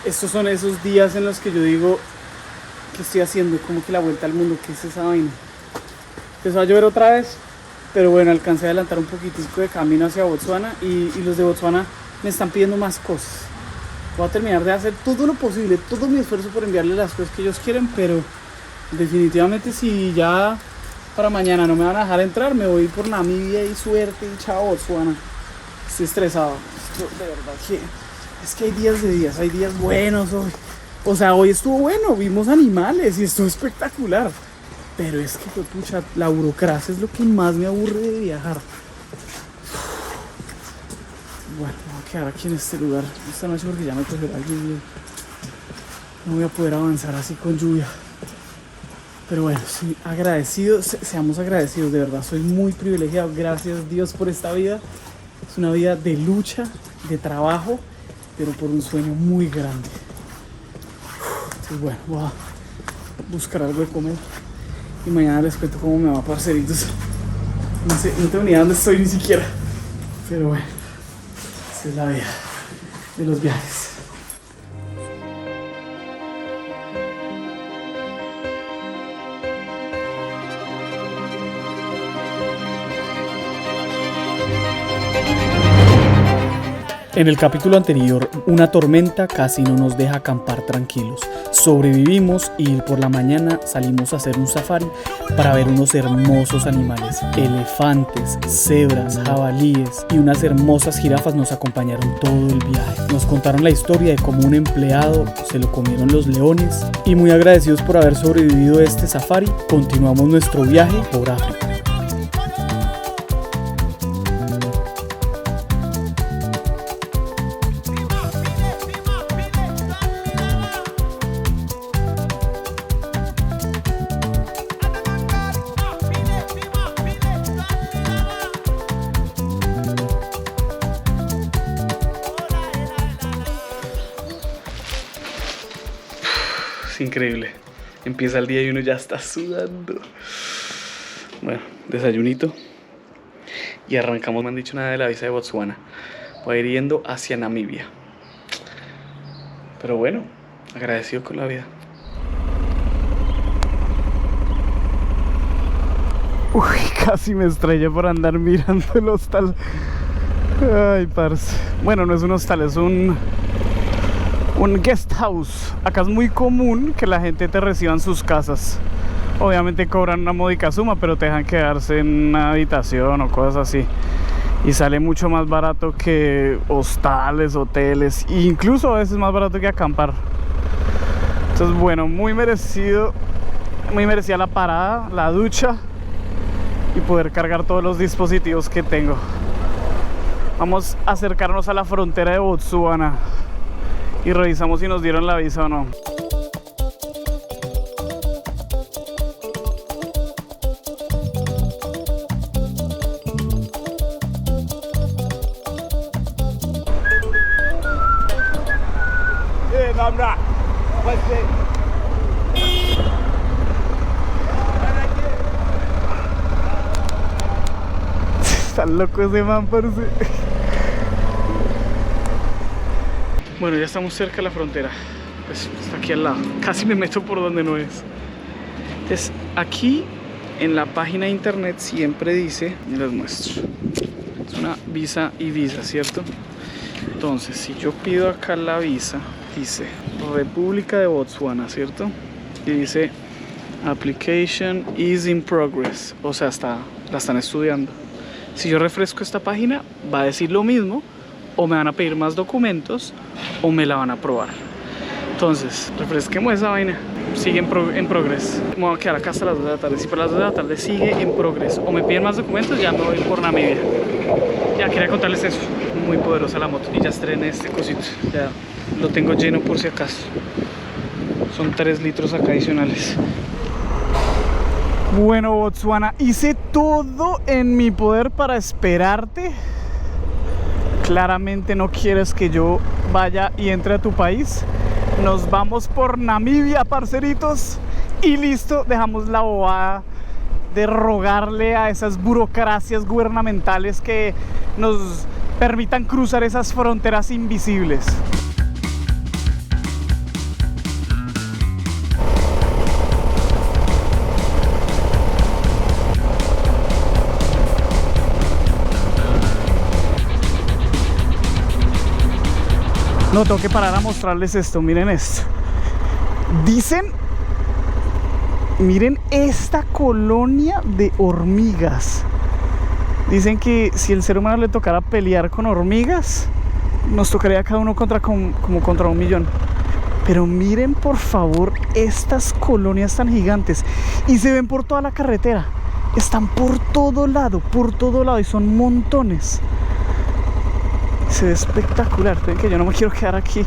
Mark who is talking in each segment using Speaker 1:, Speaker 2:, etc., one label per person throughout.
Speaker 1: estos son esos días en los que yo digo, ¿qué estoy haciendo? Como que la vuelta al mundo, ¿qué es esa vaina? Empezó a llover otra vez, pero bueno, alcancé a adelantar un poquitico de camino hacia Botsuana y los de Botsuana me están pidiendo más cosas. Voy a terminar de hacer todo lo posible, todo mi esfuerzo por enviarles las cosas que ellos quieren, pero definitivamente si ya para mañana no me van a dejar entrar, me voy por Namibia y suerte y chao Botsuana. Estoy estresado, esto, de verdad que es que hay días de días, hay días buenos hoy. O sea, hoy estuvo bueno, vimos animales y estuvo espectacular. Pero es que, pucha, la burocracia es lo que más me aburre de viajar. Bueno, me voy a quedar aquí en este lugar esta noche porque ya me cogerá lluvia. No voy a poder avanzar así con lluvia. Pero bueno, sí, agradecidos, seamos agradecidos, de verdad, soy muy privilegiado. Gracias Dios por esta vida. Es una vida de lucha, de trabajo, pero por un sueño muy grande. Entonces, bueno, voy a buscar algo de comer y mañana les cuento cómo me va, parceritos. No sé, no tengo ni idea dónde estoy ni siquiera. Pero bueno, esa es la vida de los viajes. En el capítulo anterior, una tormenta casi no nos deja acampar tranquilos. Sobrevivimos y por la mañana salimos a hacer un safari para ver unos hermosos animales. Elefantes, cebras, jabalíes y unas hermosas jirafas nos acompañaron todo el viaje. Nos contaron la historia de cómo un empleado se lo comieron los leones y muy agradecidos por haber sobrevivido a este safari, continuamos nuestro viaje por África. Es increíble, empieza el día y uno ya está sudando. Bueno, desayunito y arrancamos. Me han dicho nada de la visa de Botsuana. Voy a ir yendo hacia Namibia, pero bueno, agradecido con la vida. Uy, casi me estrellé por andar mirando el hostal. Ay, parce. Bueno, no es un hostal, es un guest house. Acá es muy común que la gente te reciba en sus casas. Obviamente cobran una módica suma, pero te dejan quedarse en una habitación o cosas así. Y sale mucho más barato que hostales, hoteles, e incluso a veces más barato que acampar. Entonces bueno, muy merecida la parada, la ducha y poder cargar todos los dispositivos que tengo. Vamos a acercarnos a la frontera de Botsuana y revisamos si nos dieron la visa o no. Está loco ese man, parce. Bueno, ya estamos cerca de la frontera. Pues está aquí al lado. Casi me meto por donde no es. Entonces, aquí en la página de internet siempre dice, y les muestro, es una visa y visa, ¿cierto? Entonces, si yo pido acá la visa, dice República de Botsuana, ¿cierto? Y dice Application is in progress. O sea, la están estudiando. Si yo refresco esta página, va a decir lo mismo, o me van a pedir más documentos, o me la van a aprobar. Entonces, refresquemos esa vaina. Sigue en progress. Me voy a quedar acá hasta las 2 de la tarde. Si por las 2 de la tarde sigue en progress, o me piden más documentos, ya me voy por Namibia. Ya quería contarles eso. Muy poderosa la moto. Y ya estrené este cosito. Ya lo tengo lleno por si acaso. Son 3 litros acá adicionales. Bueno, Botsuana, hice todo en mi poder para esperarte. Claramente no quieres que yo vaya y entre a tu país. Nos vamos por Namibia, parceritos. Y listo, dejamos la bobada de rogarle a esas burocracias gubernamentales que nos permitan cruzar esas fronteras invisibles. No, tengo que parar a mostrarles esto. Miren esto. Dicen, miren esta colonia de hormigas. Dicen que si el ser humano le tocara pelear con hormigas, nos tocaría cada uno como contra 1.000.000. Pero miren por favor estas colonias tan gigantes. Y se ven por toda la carretera. Están por todo lado y son montones. Se ve espectacular. Ven que yo no me quiero quedar aquí,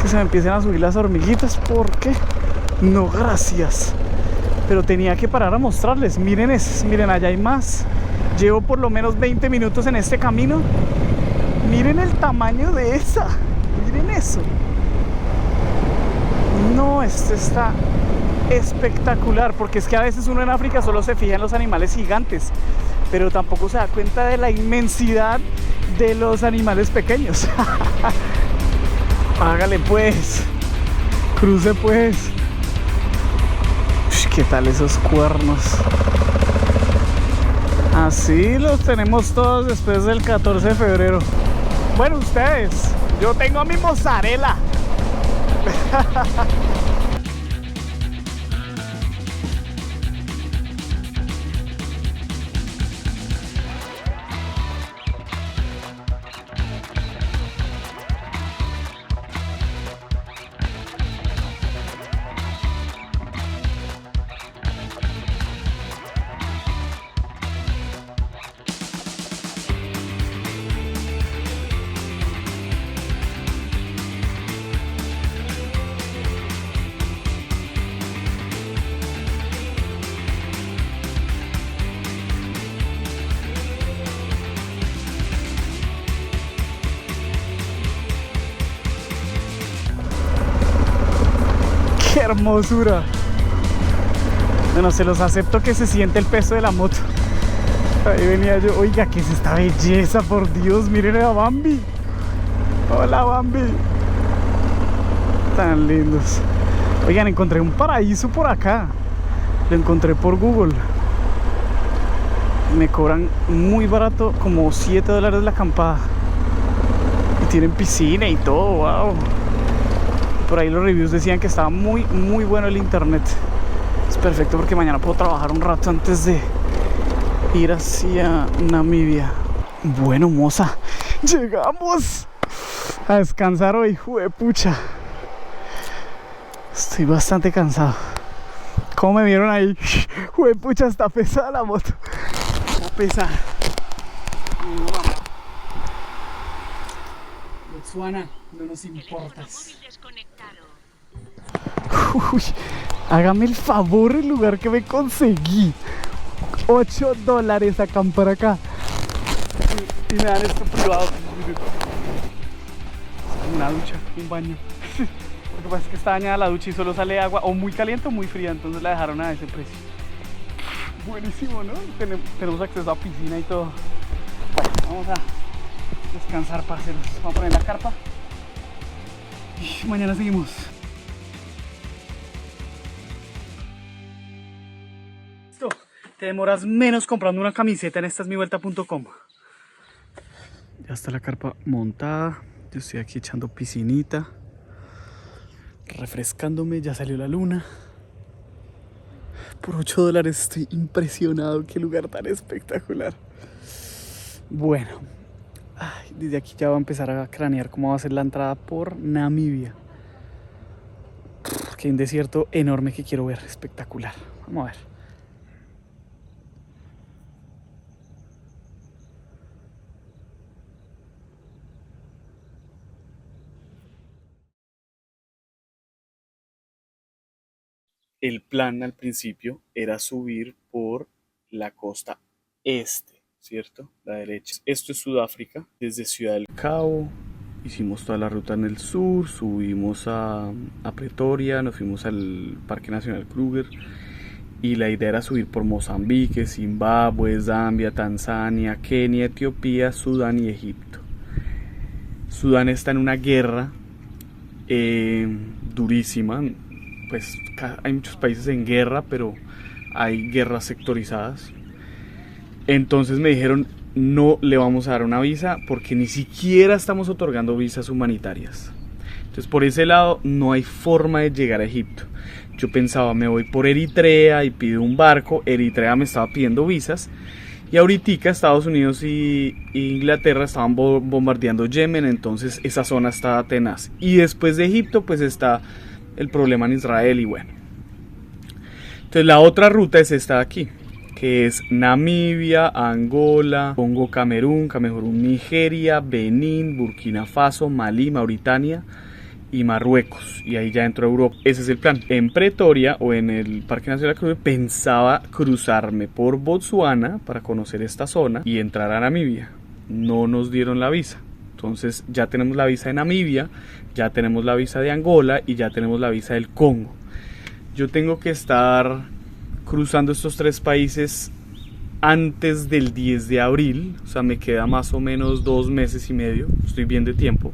Speaker 1: que se me empiecen a subir las hormiguitas, porque no, gracias. Pero tenía que parar a mostrarles. Miren eso, miren, allá hay más. Llevo por lo menos 20 minutos en este camino. Miren el tamaño de esa. Miren eso. No, esto está espectacular, porque es que a veces uno en África solo se fija en los animales gigantes, pero tampoco se da cuenta de la inmensidad de los animales pequeños. Hágale pues, cruce pues. Uy, ¿qué tal esos cuernos? Así los tenemos todos después del 14 de febrero. Bueno, ustedes, yo tengo mi mozzarella. ¡Qué hermosura! Bueno, se los acepto que se siente el peso de la moto. Ahí venía yo. Oiga, ¿qué es esta belleza? Por Dios, miren a Bambi. Hola, Bambi. Tan lindos. Oigan, encontré un paraíso por acá. Lo encontré por Google. Me cobran muy barato, como $7 la acampada. Y tienen piscina y todo, wow. Por ahí los reviews decían que estaba muy bueno el internet. Es perfecto porque mañana puedo trabajar un rato antes de ir hacia Namibia. Bueno, moza, llegamos a descansar hoy, juepucha. Estoy bastante cansado. ¿Cómo me vieron ahí? Juepucha, está pesada la moto. Está pesada. Botswana, no nos importas. Uy, hágame el favor, el lugar que me conseguí. $8 acampar acá. Y me dan esto privado. Una ducha, un baño. Lo que pasa es que está dañada la ducha y solo sale agua o muy caliente o muy fría, entonces la dejaron a ese precio. Buenísimo, ¿no? Tenemos acceso a piscina y todo. Bueno, vamos a descansar, parceros. Vamos a poner la carpa y mañana seguimos. Listo. Te demoras menos comprando una camiseta en estasmivuelta.com. Ya está la carpa montada. Yo estoy aquí echando piscinita, refrescándome. Ya salió la luna. Por $8 estoy impresionado. Qué lugar tan espectacular. Bueno, desde aquí ya va a empezar a cranear cómo va a ser la entrada por Namibia. Que hay un desierto enorme que quiero ver. Espectacular. Vamos a ver. El plan al principio era subir por la costa este, ¿cierto? La derecha. Esto es Sudáfrica, desde Ciudad del Cabo. Hicimos toda la ruta en el sur, subimos a Pretoria, nos fuimos al Parque Nacional Kruger. Y la idea era subir por Mozambique, Zimbabue, Zambia, Tanzania, Kenia, Etiopía, Sudán y Egipto. Sudán está en una guerra durísima. Pues hay muchos países en guerra, pero hay guerras sectorizadas. Entonces me dijeron, no le vamos a dar una visa porque ni siquiera estamos otorgando visas humanitarias. Entonces por ese lado no hay forma de llegar a Egipto. Yo pensaba, me voy por Eritrea y pido un barco. Eritrea me estaba pidiendo visas. Y ahorita Estados Unidos y Inglaterra estaban bombardeando Yemen. Entonces esa zona está tenaz. Y después de Egipto pues está el problema en Israel y bueno. Entonces la otra ruta es esta de aquí, que es Namibia, Angola, Congo, Camerún, Nigeria, Benín, Burkina Faso, Malí, Mauritania y Marruecos, y ahí ya entró a Europa. Ese es el plan. En Pretoria o en el Parque Nacional Kruger pensaba cruzarme por Botsuana para conocer esta zona y entrar a Namibia. No nos dieron la visa. Entonces ya tenemos la visa de Namibia, ya tenemos la visa de Angola y ya tenemos la visa del Congo. Yo tengo que estar cruzando estos 3 países antes del 10 de abril, o sea, me queda más o menos 2 meses y medio, estoy bien de tiempo.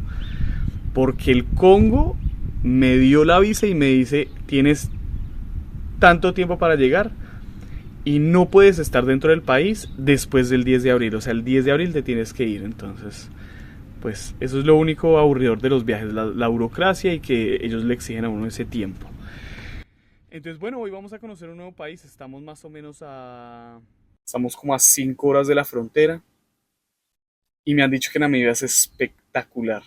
Speaker 1: Porque el Congo me dio la visa y me dice, tienes tanto tiempo para llegar y no puedes estar dentro del país después del 10 de abril. O sea, el 10 de abril te tienes que ir. Entonces, pues eso es lo único aburridor de los viajes, la burocracia y que ellos le exigen a uno ese tiempo. Entonces, bueno, hoy vamos a conocer un nuevo país. Estamos más o menos Estamos como a 5 horas de la frontera. Y me han dicho que Namibia es espectacular,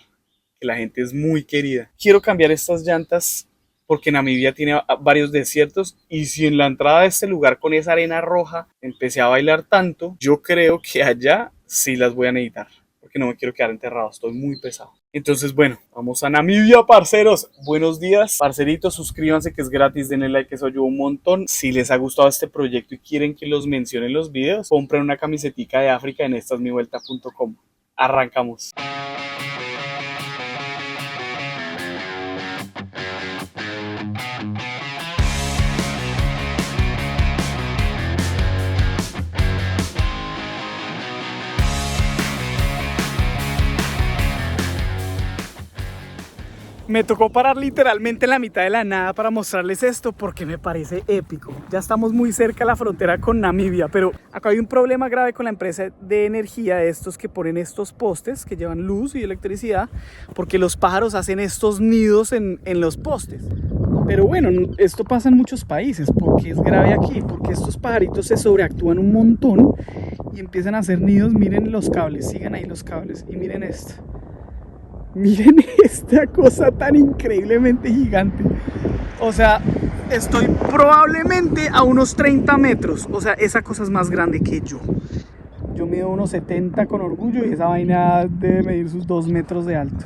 Speaker 1: que la gente es muy querida. Quiero cambiar estas llantas porque Namibia tiene varios desiertos y si en la entrada de este lugar con esa arena roja empecé a bailar tanto, yo creo que allá sí las voy a necesitar porque no me quiero quedar enterrado, estoy muy pesado. Entonces bueno, vamos a Namibia, parceros. Buenos días, parceritos, suscríbanse que es gratis, denle like, eso ayuda un montón. Si les ha gustado este proyecto y quieren que los mencione en los videos, compren una camisetica de África en estasmivuelta.com. Arrancamos. Me tocó parar literalmente en la mitad de la nada para mostrarles esto porque me parece épico. Ya estamos muy cerca de la frontera con Namibia, pero acá hay un problema grave con la empresa de energía de estos que ponen estos postes que llevan luz y electricidad, porque los pájaros hacen estos nidos en los postes. Pero bueno, esto pasa en muchos países. ¿Por qué es grave aquí? Porque estos pajaritos se sobreactúan un montón y empiezan a hacer nidos. Miren los cables, sigan ahí los cables y miren esto. Miren esta cosa tan increíblemente gigante. O sea, estoy probablemente a unos 30 metros. O sea, esa cosa es más grande que yo. Yo mido unos 70 con orgullo y esa vaina debe medir sus 2 metros de alto.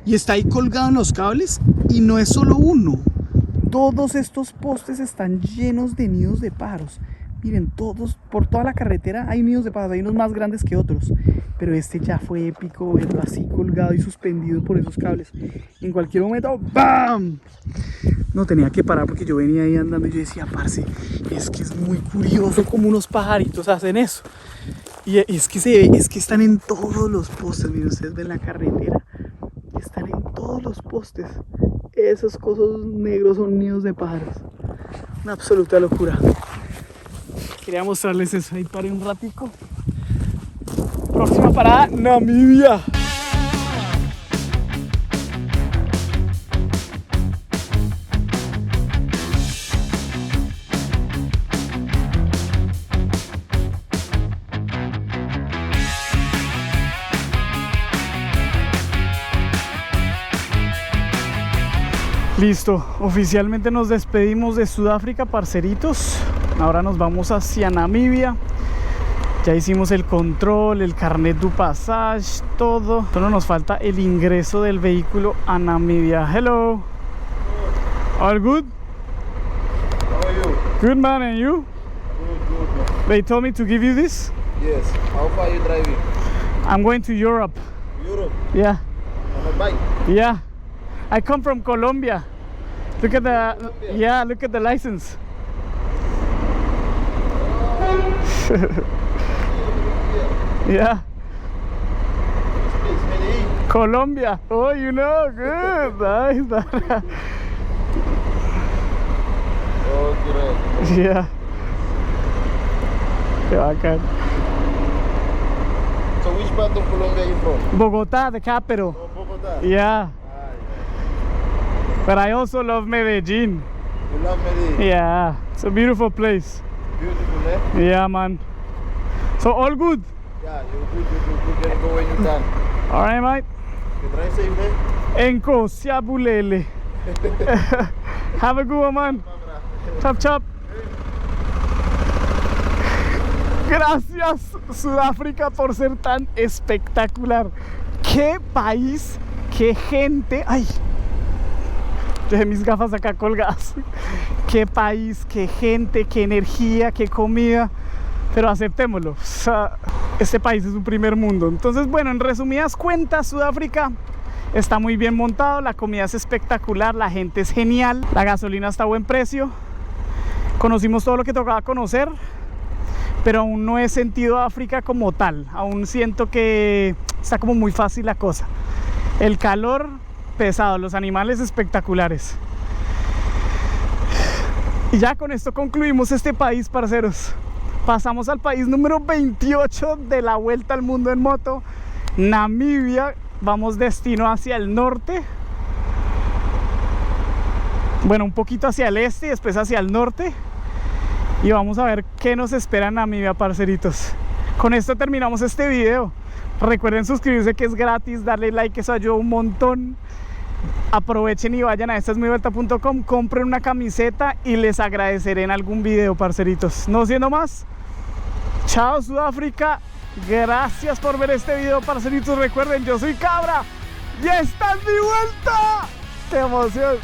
Speaker 1: Y está ahí colgado en los cables y no es solo uno. Todos estos postes están llenos de nidos de pájaros. Miren, todos, por toda la carretera hay nidos de pájaros, hay unos más grandes que otros. Pero este ya fue épico verlo así colgado y suspendido por esos cables. En cualquier momento, ¡bam! No tenía que parar porque yo venía ahí andando y yo decía, parce, es que es muy curioso cómo unos pajaritos hacen eso. Y es que se ve, es que están en todos los postes. Miren, ustedes ven la carretera, están en todos los postes. Esos cosos negros son nidos de pájaros. Una absoluta locura. Quería mostrarles eso. Ahí paré un ratico. Próxima parada, Namibia. Listo, oficialmente nos despedimos de Sudáfrica, parceritos. Ahora nos vamos hacia Namibia. Ya hicimos el control, el carnet du passage, todo. Solo nos falta el ingreso del vehículo a Namibia. Hello. All good?
Speaker 2: How are you?
Speaker 1: Good, man, and you?
Speaker 2: Good, man.
Speaker 1: They told me to give you this.
Speaker 2: Yes. How far are you driving?
Speaker 1: I'm going to Europe.
Speaker 2: Europe.
Speaker 1: Yeah.
Speaker 2: On a bike.
Speaker 1: Yeah. I come from Colombia. Look at the
Speaker 2: Colombia?
Speaker 1: yeah, look at the license. Yeah.
Speaker 2: It's Medellin.
Speaker 1: Colombia. Oh, you know, good. Nice.
Speaker 2: Oh, great.
Speaker 1: Yeah. Qué bacán.
Speaker 2: part of Colombia you from?
Speaker 1: Bogota, the capital.
Speaker 2: Oh, Bogota.
Speaker 1: Yeah.
Speaker 2: Ah,
Speaker 1: But I also love Medellin.
Speaker 2: you love Medellin?
Speaker 1: Yeah, it's a beautiful place.
Speaker 2: Beautiful, eh?
Speaker 1: Yeah, man. So all good.
Speaker 2: Yeah, you're good. You can go when you can.
Speaker 1: All right, mate.
Speaker 2: You drive safe, eh?
Speaker 1: Enko Siabulele. Have a good one, man. Chop chop. Gracias, Sudáfrica, por ser tan espectacular. Qué país, qué gente. Ay, dejé mis gafas acá colgadas. Qué país, qué gente, qué energía, qué comida. Pero aceptémoslo. O sea, este país es un primer mundo. Entonces, bueno, en resumidas cuentas, Sudáfrica está muy bien montado. La comida es espectacular, la gente es genial, la gasolina está a buen precio. Conocimos todo lo que tocaba conocer, pero aún no he sentido África como tal. Aún siento que está como muy fácil la cosa. El calor pesado, los animales espectaculares. Y ya con esto concluimos este país, parceros. Pasamos al país número 28 de la vuelta al mundo en moto, Namibia. Vamos destino hacia el norte. Bueno, un poquito hacia el este y después hacia el norte. Y vamos a ver qué nos espera en Namibia, parceritos. Con esto terminamos este video. Recuerden suscribirse, que es gratis, darle like, eso ayuda un montón. Aprovechen y vayan a estasmivuelta.com, compren una camiseta y les agradeceré en algún video, parceritos. No siendo más, chao Sudáfrica. Gracias por ver este video, parceritos. Recuerden, yo soy Cabra y esta es mi vuelta. ¡Qué emoción!